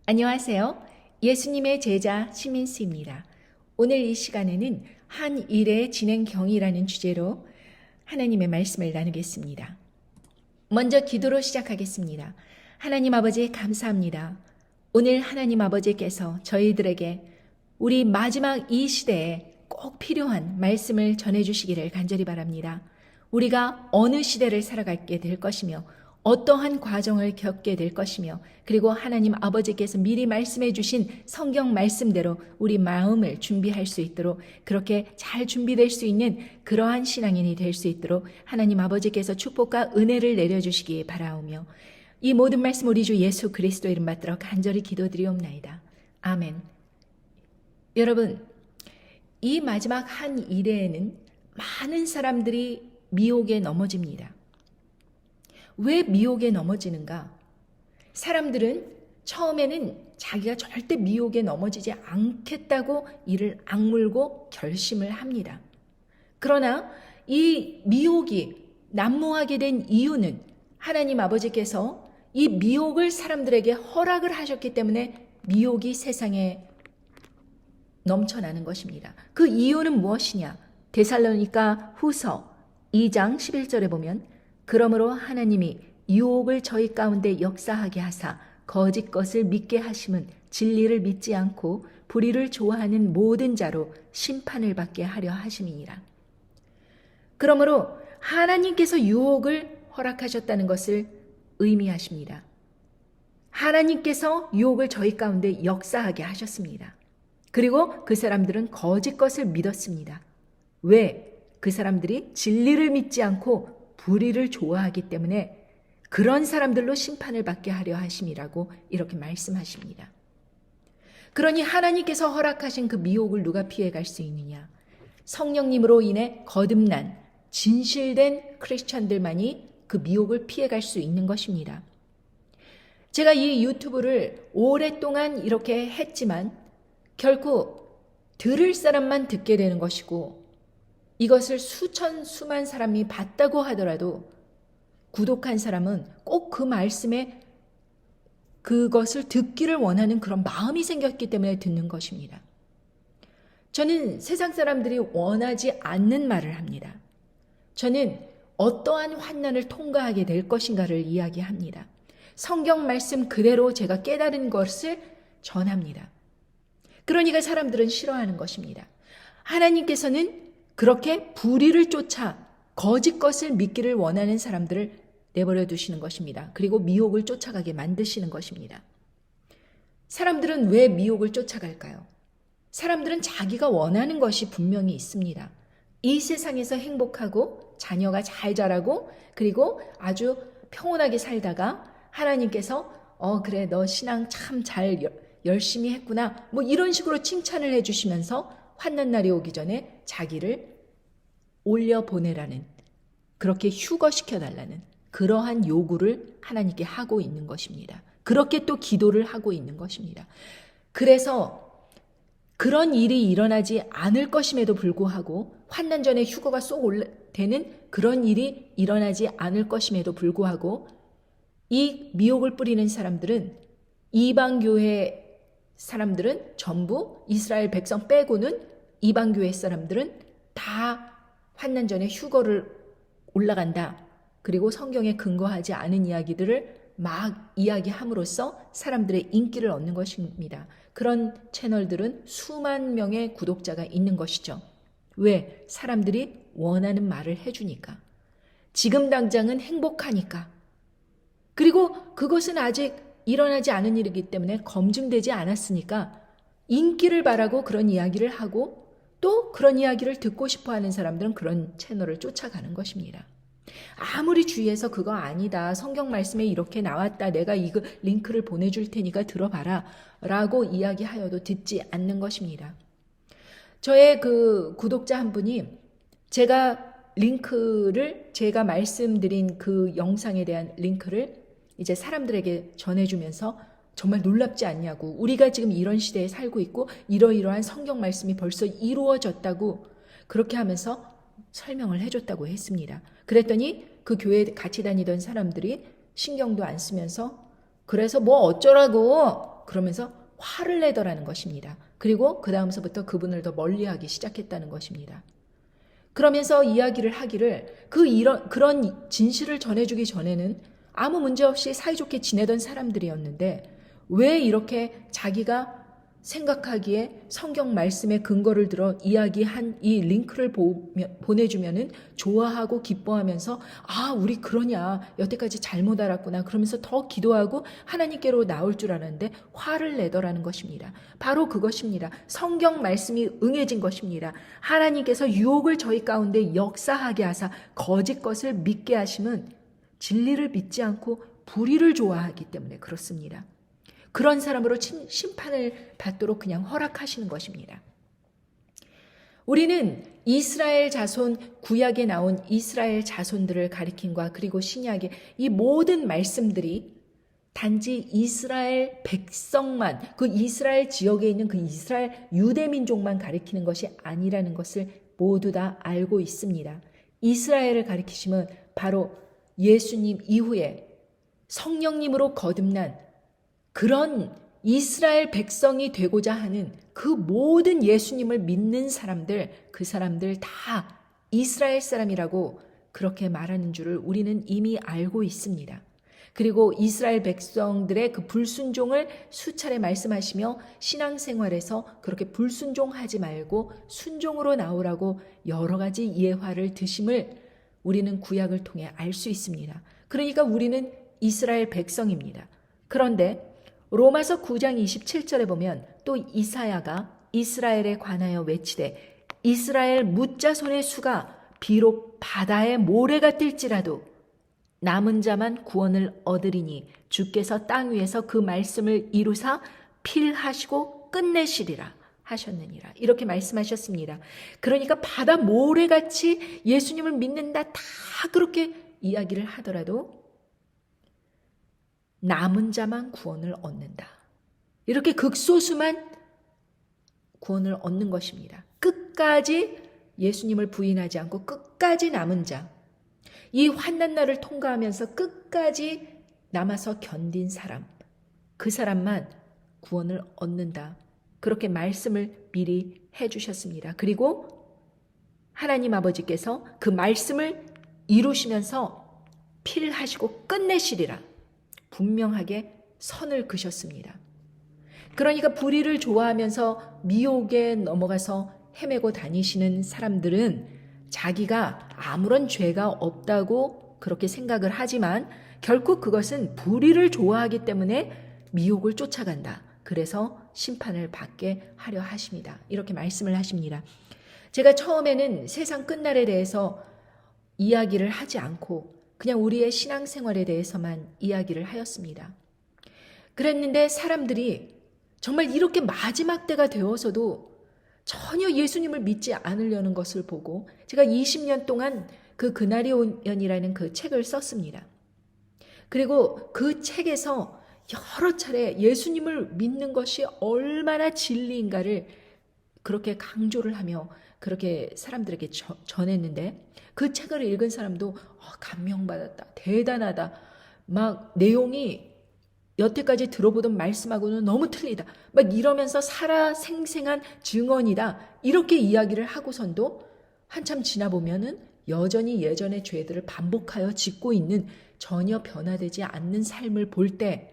안녕하세요. 예수님의 제자 시민스입니다. 오늘 이 시간에는 한 일의 진행경이라는 주제로 하나님의 말씀을 나누겠습니다. 먼저 기도로 시작하겠습니다. 하나님 아버지 감사합니다. 오늘 하나님 아버지께서 저희들에게 우리 마지막 이 시대에 꼭 필요한 말씀을 전해주시기를 간절히 바랍니다. 우리가 어느 시대를 살아가게 될 것이며 어떠한 과정을 겪게 될 것이며 그리고 하나님 아버지께서 미리 말씀해 주신 성경 말씀대로 우리 마음을 준비할 수 있도록 그렇게 잘 준비될 수 있는 그러한 신앙인이 될 수 있도록 하나님 아버지께서 축복과 은혜를 내려주시기 바라오며 이 모든 말씀 우리 주 예수 그리스도 이름 받들어 간절히 기도드리옵나이다. 아멘. 여러분, 이 마지막 한 일에는 많은 사람들이 미혹에 넘어집니다. 왜 미혹에 넘어지는가? 사람들은 처음에는 자기가 절대 미혹에 넘어지지 않겠다고 이를 악물고 결심을 합니다. 그러나 이 미혹이 난무하게 된 이유는 하나님 아버지께서 이 미혹을 사람들에게 허락을 하셨기 때문에 미혹이 세상에 넘쳐나는 것입니다. 그 이유는 무엇이냐? 데살로니가 후서 2장 11절에 보면 그러므로 하나님이 유혹을 저희 가운데 역사하게 하사 거짓 것을 믿게 하심은 진리를 믿지 않고 불의를 좋아하는 모든 자로 심판을 받게 하려 하심이니라. 그러므로 하나님께서 유혹을 허락하셨다는 것을 의미하십니다. 하나님께서 유혹을 저희 가운데 역사하게 하셨습니다. 그리고 그 사람들은 거짓 것을 믿었습니다. 왜? 그 사람들이 진리를 믿지 않고 불의를 좋아하기 때문에 그런 사람들로 심판을 받게 하려 하심이라고 이렇게 말씀하십니다. 그러니 하나님께서 허락하신 그 미혹을 누가 피해갈 수 있느냐? 성령님으로 인해 거듭난 진실된 크리스천들만이 그 미혹을 피해갈 수 있는 것입니다. 제가 이 유튜브를 오랫동안 이렇게 했지만 결국 들을 사람만 듣게 되는 것이고 이것을 수만 사람이 봤다고 하더라도 구독한 사람은 꼭 그 말씀에 그것을 듣기를 원하는 그런 마음이 생겼기 때문에 듣는 것입니다. 저는 세상 사람들이 원하지 않는 말을 합니다. 저는 어떠한 환난을 통과하게 될 것인가를 이야기합니다. 성경 말씀 그대로 제가 깨달은 것을 전합니다. 그러니까 사람들은 싫어하는 것입니다. 하나님께서는 그렇게 불의를 쫓아 거짓 것을 믿기를 원하는 사람들을 내버려 두시는 것입니다. 그리고 미혹을 쫓아가게 만드시는 것입니다. 사람들은 왜 미혹을 쫓아갈까요? 사람들은 자기가 원하는 것이 분명히 있습니다. 이 세상에서 행복하고 자녀가 잘 자라고 그리고 아주 평온하게 살다가 하나님께서 그래 너 신앙 참 잘 열심히 했구나 뭐 이런 식으로 칭찬을 해주시면서 환난 날이 오기 전에 자기를 올려보내라는 그렇게 휴거시켜달라는 그러한 요구를 하나님께 하고 있는 것입니다. 그렇게 또 기도를 하고 있는 것입니다. 그래서 그런 일이 일어나지 않을 것임에도 불구하고 환난 전에 휴거가 쏙 되는 그런 일이 일어나지 않을 것임에도 불구하고 이 미혹을 뿌리는 사람들은 이방교회 사람들은 전부 이스라엘 백성 빼고는 이방교회 사람들은 다 환난 전에 휴거를 올라간다. 그리고 성경에 근거하지 않은 이야기들을 막 이야기함으로써 사람들의 인기를 얻는 것입니다. 그런 채널들은 수만 명의 구독자가 있는 것이죠. 왜? 사람들이 원하는 말을 해주니까. 지금 당장은 행복하니까. 그리고 그것은 아직 일어나지 않은 일이기 때문에 검증되지 않았으니까 인기를 바라고 그런 이야기를 하고 또 그런 이야기를 듣고 싶어하는 사람들은 그런 채널을 쫓아가는 것입니다. 아무리 주위에서 그거 아니다. 성경 말씀에 이렇게 나왔다. 내가 이거 링크를 보내줄 테니까 들어봐라. 라고 이야기하여도 듣지 않는 것입니다. 저의 그 구독자 한 분이 제가 제가 말씀드린 그 영상에 대한 링크를 이제 사람들에게 전해주면서 정말 놀랍지 않냐고 우리가 지금 이런 시대에 살고 있고 이러이러한 성경 말씀이 벌써 이루어졌다고 그렇게 하면서 설명을 해줬다고 했습니다. 그랬더니 그 교회에 같이 다니던 사람들이 신경도 안 쓰면서 그래서 뭐 어쩌라고 그러면서 화를 내더라는 것입니다. 그리고 그 다음서부터 그분을 더 멀리하기 시작했다는 것입니다. 그러면서 이야기를 하기를 그런 진실을 전해주기 전에는 아무 문제 없이 사이좋게 지내던 사람들이었는데 왜 이렇게 자기가 생각하기에 성경 말씀의 근거를 들어 이야기한 이 링크를 보내주면은 좋아하고 기뻐하면서 아, 우리 그러냐, 여태까지 잘못 알았구나 그러면서 더 기도하고 하나님께로 나올 줄 알았는데 화를 내더라는 것입니다. 바로 그것입니다. 성경 말씀이 응해진 것입니다. 하나님께서 유혹을 저희 가운데 역사하게 하사 거짓 것을 믿게 하심은 진리를 믿지 않고 불의를 좋아하기 때문에 그렇습니다. 그런 사람으로 심판을 받도록 그냥 허락하시는 것입니다. 우리는 이스라엘 자손, 구약에 나온 이스라엘 자손들을 가리킴과 그리고 신약의 이 모든 말씀들이 단지 이스라엘 백성만, 그 이스라엘 지역에 있는 그 이스라엘 유대민족만 가리키는 것이 아니라는 것을 모두 다 알고 있습니다. 이스라엘을 가리키시면 바로 예수님 이후에 성령님으로 거듭난 그런 이스라엘 백성이 되고자 하는 그 모든 예수님을 믿는 사람들, 그 사람들 다 이스라엘 사람이라고 그렇게 말하는 줄을 우리는 이미 알고 있습니다. 그리고 이스라엘 백성들의 그 불순종을 수차례 말씀하시며 신앙생활에서 그렇게 불순종하지 말고 순종으로 나오라고 여러 가지 예화를 드심을 우리는 구약을 통해 알 수 있습니다. 그러니까 우리는 이스라엘 백성입니다. 그런데 로마서 9장 27절에 보면 또 이사야가 이스라엘에 관하여 외치되 이스라엘 뭇자손의 수가 비록 바다에 모래가 뜰지라도 남은 자만 구원을 얻으리니 주께서 땅 위에서 그 말씀을 이루사 필하시고 끝내시리라 하셨느니라. 이렇게 말씀하셨습니다. 그러니까 바다 모래같이 예수님을 믿는다 다 그렇게 이야기를 하더라도 남은 자만 구원을 얻는다. 이렇게 극소수만 구원을 얻는 것입니다. 끝까지 예수님을 부인하지 않고 끝까지 남은 자, 이 환난날을 통과하면서 끝까지 남아서 견딘 사람, 그 사람만 구원을 얻는다. 그렇게 말씀을 미리 해주셨습니다. 그리고 하나님 아버지께서 그 말씀을 이루시면서 필하시고 끝내시리라. 분명하게 선을 그셨습니다. 그러니까 불의를 좋아하면서 미혹에 넘어가서 헤매고 다니시는 사람들은 자기가 아무런 죄가 없다고 그렇게 생각을 하지만 결국 그것은 불의를 좋아하기 때문에 미혹을 쫓아간다. 그래서 심판을 받게 하려 하십니다. 이렇게 말씀을 하십니다. 제가 처음에는 세상 끝날에 대해서 이야기를 하지 않고 그냥 우리의 신앙생활에 대해서만 이야기를 하였습니다. 그랬는데 사람들이 정말 이렇게 마지막 때가 되어서도 전혀 예수님을 믿지 않으려는 것을 보고 제가 20년 동안 그날이 오면이라는 그 책을 썼습니다. 그리고 그 책에서 여러 차례 예수님을 믿는 것이 얼마나 진리인가를 그렇게 강조를 하며 그렇게 사람들에게 전했는데 그 책을 읽은 사람도 감명받았다. 대단하다. 막 내용이 여태까지 들어보던 말씀하고는 너무 틀리다. 막 이러면서 살아생생한 증언이다. 이렇게 이야기를 하고선도 한참 지나보면은 여전히 예전의 죄들을 반복하여 짓고 있는 전혀 변화되지 않는 삶을 볼 때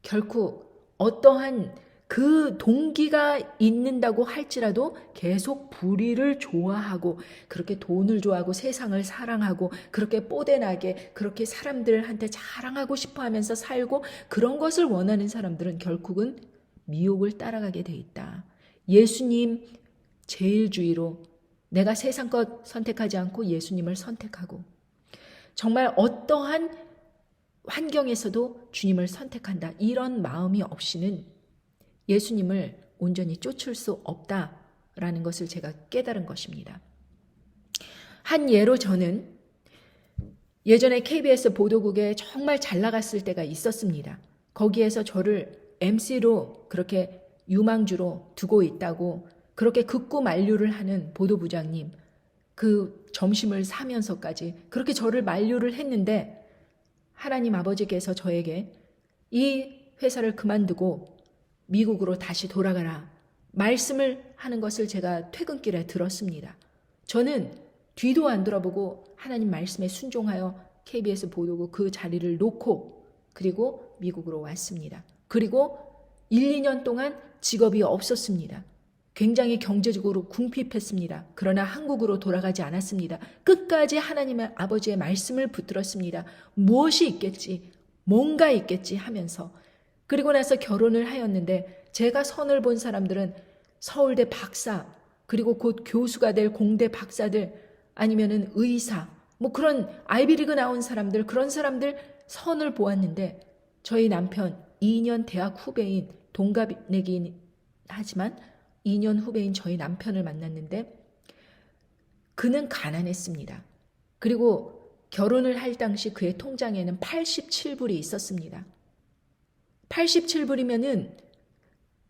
결코 어떠한 그 동기가 있는다고 할지라도 계속 불의를 좋아하고 그렇게 돈을 좋아하고 세상을 사랑하고 그렇게 뽀대나게 그렇게 사람들한테 자랑하고 싶어 하면서 살고 그런 것을 원하는 사람들은 결국은 미혹을 따라가게 돼 있다. 예수님 제일주의로 내가 세상 것 선택하지 않고 예수님을 선택하고 정말 어떠한 환경에서도 주님을 선택한다. 이런 마음이 없이는 예수님을 온전히 쫓을 수 없다라는 것을 제가 깨달은 것입니다. 한 예로 저는 예전에 KBS 보도국에 정말 잘 나갔을 때가 있었습니다. 거기에서 저를 MC로 그렇게 유망주로 두고 있다고 그렇게 극구 만류를 하는 보도부장님, 그 점심을 사면서까지 그렇게 저를 만류를 했는데 하나님 아버지께서 저에게 이 회사를 그만두고 미국으로 다시 돌아가라 말씀을 하는 것을 제가 퇴근길에 들었습니다. 저는 뒤도 안 돌아보고 하나님 말씀에 순종하여 KBS 보도국 그 자리를 놓고 그리고 미국으로 왔습니다. 그리고 1, 2년 동안 직업이 없었습니다. 굉장히 경제적으로 궁핍했습니다. 그러나 한국으로 돌아가지 않았습니다. 끝까지 하나님의 아버지의 말씀을 붙들었습니다. 무엇이 있겠지, 뭔가 있겠지 하면서. 그리고 나서 결혼을 하였는데 제가 선을 본 사람들은 서울대 박사, 그리고 곧 교수가 될 공대 박사들, 아니면은 의사, 뭐 그런 아이비리그 나온 사람들, 그런 사람들 선을 보았는데 저희 남편 2년 대학 후배인 동갑내기인 하지만 2년 후배인 저희 남편을 만났는데 그는 가난했습니다. 그리고 결혼을 할 당시 그의 통장에는 87불이 있었습니다. 87불이면은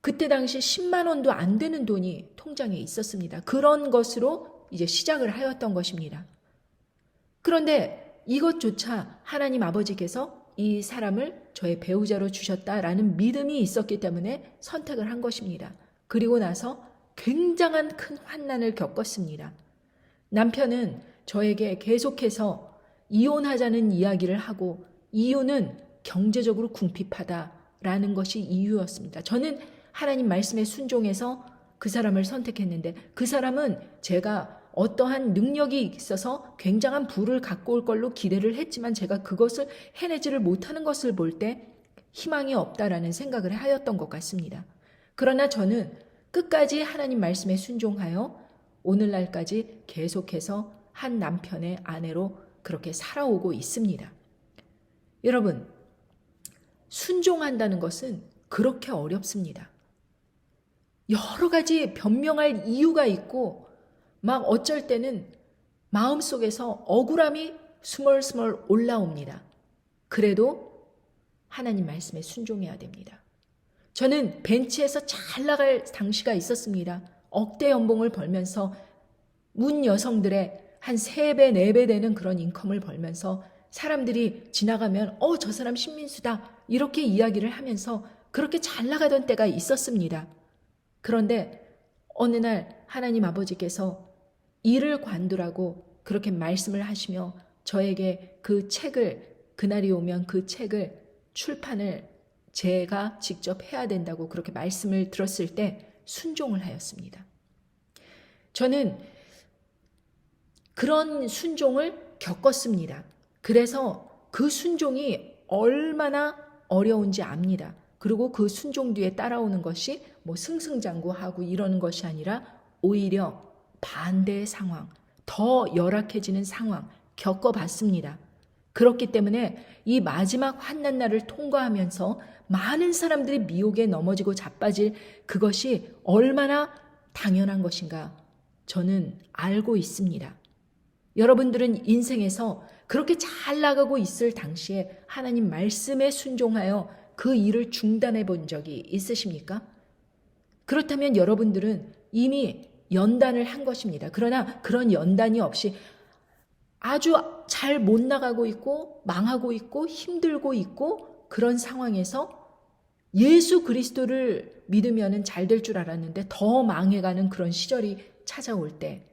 그때 당시 10만 원도 안 되는 돈이 통장에 있었습니다. 그런 것으로 이제 시작을 하였던 것입니다. 그런데 이것조차 하나님 아버지께서 이 사람을 저의 배우자로 주셨다라는 믿음이 있었기 때문에 선택을 한 것입니다. 그리고 나서 굉장한 큰 환난을 겪었습니다. 남편은 저에게 계속해서 이혼하자는 이야기를 하고 이유는 경제적으로 궁핍하다라는 것이 이유였습니다. 저는 하나님 말씀에 순종해서 그 사람을 선택했는데 그 사람은 제가 어떠한 능력이 있어서 굉장한 부를 갖고 올 걸로 기대를 했지만 제가 그것을 해내지를 못하는 것을 볼 때 희망이 없다라는 생각을 하였던 것 같습니다. 그러나 저는 끝까지 하나님 말씀에 순종하여 오늘날까지 계속해서 한 남편의 아내로 그렇게 살아오고 있습니다. 여러분, 순종한다는 것은 그렇게 어렵습니다. 여러 가지 변명할 이유가 있고 막 어쩔 때는 마음속에서 억울함이 스멀스멀 올라옵니다. 그래도 하나님 말씀에 순종해야 됩니다. 저는 벤치에서 잘 나갈 당시가 있었습니다. 억대 연봉을 벌면서 문 여성들의 한 3배, 4배 되는 그런 인컴을 벌면서 사람들이 지나가면 저 사람 신민수다 이렇게 이야기를 하면서 그렇게 잘 나가던 때가 있었습니다. 그런데 어느 날 하나님 아버지께서 일을 관두라고 그렇게 말씀을 하시며 저에게 그 책을 그날이 오면 그 책을 출판을 제가 직접 해야 된다고 그렇게 말씀을 들었을 때 순종을 하였습니다. 저는 그런 순종을 겪었습니다. 그래서 그 순종이 얼마나 어려운지 압니다. 그리고 그 순종 뒤에 따라오는 것이 뭐 승승장구하고 이러는 것이 아니라 오히려 반대의 상황, 더 열악해지는 상황 겪어봤습니다. 그렇기 때문에 이 마지막 환난날을 통과하면서 많은 사람들이 미혹에 넘어지고 자빠질 그것이 얼마나 당연한 것인가 저는 알고 있습니다. 여러분들은 인생에서 그렇게 잘 나가고 있을 당시에 하나님 말씀에 순종하여 그 일을 중단해 본 적이 있으십니까? 그렇다면 여러분들은 이미 연단을 한 것입니다. 그러나 그런 연단이 없이 아주 잘 못 나가고 있고 망하고 있고 힘들고 있고 그런 상황에서 예수 그리스도를 믿으면 잘 될 줄 알았는데 더 망해가는 그런 시절이 찾아올 때,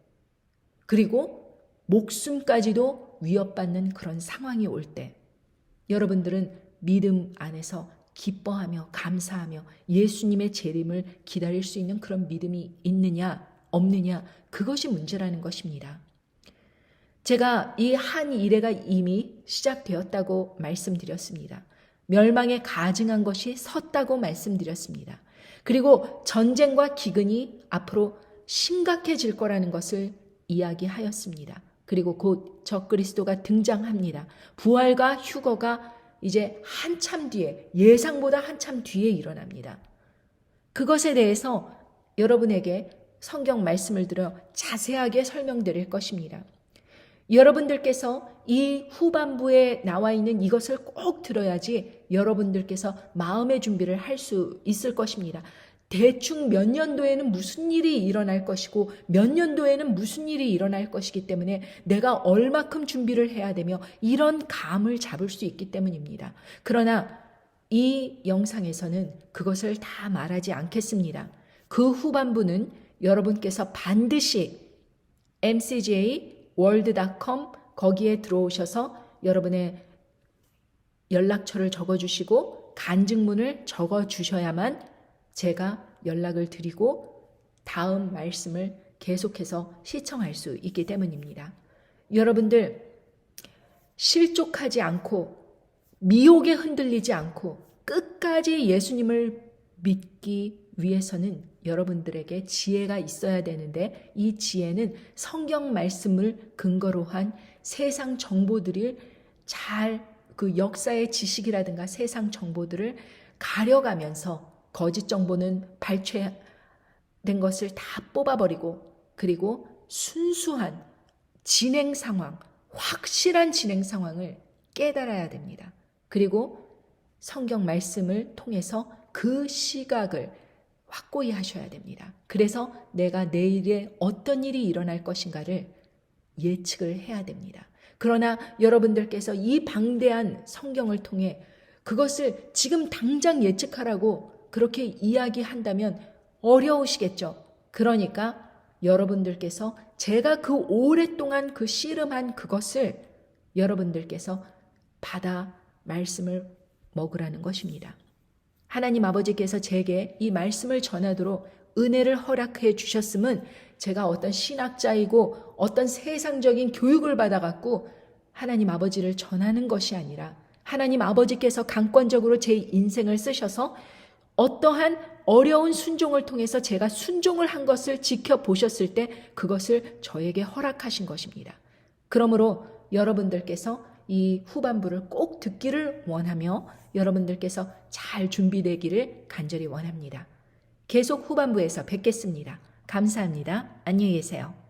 그리고 목숨까지도 위협받는 그런 상황이 올 때 여러분들은 믿음 안에서 기뻐하며 감사하며 예수님의 재림을 기다릴 수 있는 그런 믿음이 있느냐 없느냐, 그것이 문제라는 것입니다. 제가 이 한 일회가 이미 시작되었다고 말씀드렸습니다. 멸망에 가증한 것이 섰다고 말씀드렸습니다. 그리고 전쟁과 기근이 앞으로 심각해질 거라는 것을 이야기하였습니다. 그리고 곧 적그리스도가 등장합니다. 부활과 휴거가 이제 한참 뒤에, 예상보다 한참 뒤에 일어납니다. 그것에 대해서 여러분에게 성경 말씀을 들어 자세하게 설명드릴 것입니다. 여러분들께서 이 후반부에 나와 있는 이것을 꼭 들어야지 여러분들께서 마음의 준비를 할 수 있을 것입니다. 대충 몇 년도에는 무슨 일이 일어날 것이고 몇 년도에는 무슨 일이 일어날 것이기 때문에 내가 얼마큼 준비를 해야 되며 이런 감을 잡을 수 있기 때문입니다. 그러나 이 영상에서는 그것을 다 말하지 않겠습니다. 그 후반부는 여러분께서 반드시 mcjworld.com 거기에 들어오셔서 여러분의 연락처를 적어주시고 간증문을 적어주셔야만 제가 연락을 드리고 다음 말씀을 계속해서 시청할 수 있기 때문입니다. 여러분들 실족하지 않고 미혹에 흔들리지 않고 끝까지 예수님을 믿기 위해서는 여러분들에게 지혜가 있어야 되는데 이 지혜는 성경 말씀을 근거로 한 세상 정보들을 그 역사의 지식이라든가 세상 정보들을 가려가면서 거짓 정보는 발췌된 것을 다 뽑아버리고 그리고 순수한 진행 상황, 확실한 진행 상황을 깨달아야 됩니다. 그리고 성경 말씀을 통해서 그 시각을 확고히 하셔야 됩니다. 그래서 내가 내일에 어떤 일이 일어날 것인가를 예측을 해야 됩니다. 그러나 여러분들께서 이 방대한 성경을 통해 그것을 지금 당장 예측하라고 그렇게 이야기한다면 어려우시겠죠. 그러니까 여러분들께서 제가 그 오랫동안 그 씨름한 그것을 여러분들께서 받아 말씀을 먹으라는 것입니다. 하나님 아버지께서 제게 이 말씀을 전하도록 은혜를 허락해 주셨음은 제가 어떤 신학자이고 어떤 세상적인 교육을 받아갖고 하나님 아버지를 전하는 것이 아니라 하나님 아버지께서 강권적으로 제 인생을 쓰셔서 어떠한 어려운 순종을 통해서 제가 순종을 한 것을 지켜보셨을 때 그것을 저에게 허락하신 것입니다. 그러므로 여러분들께서 이 후반부를 꼭 듣기를 원하며 여러분들께서 잘 준비되기를 간절히 원합니다. 계속 후반부에서 뵙겠습니다. 감사합니다. 안녕히 계세요.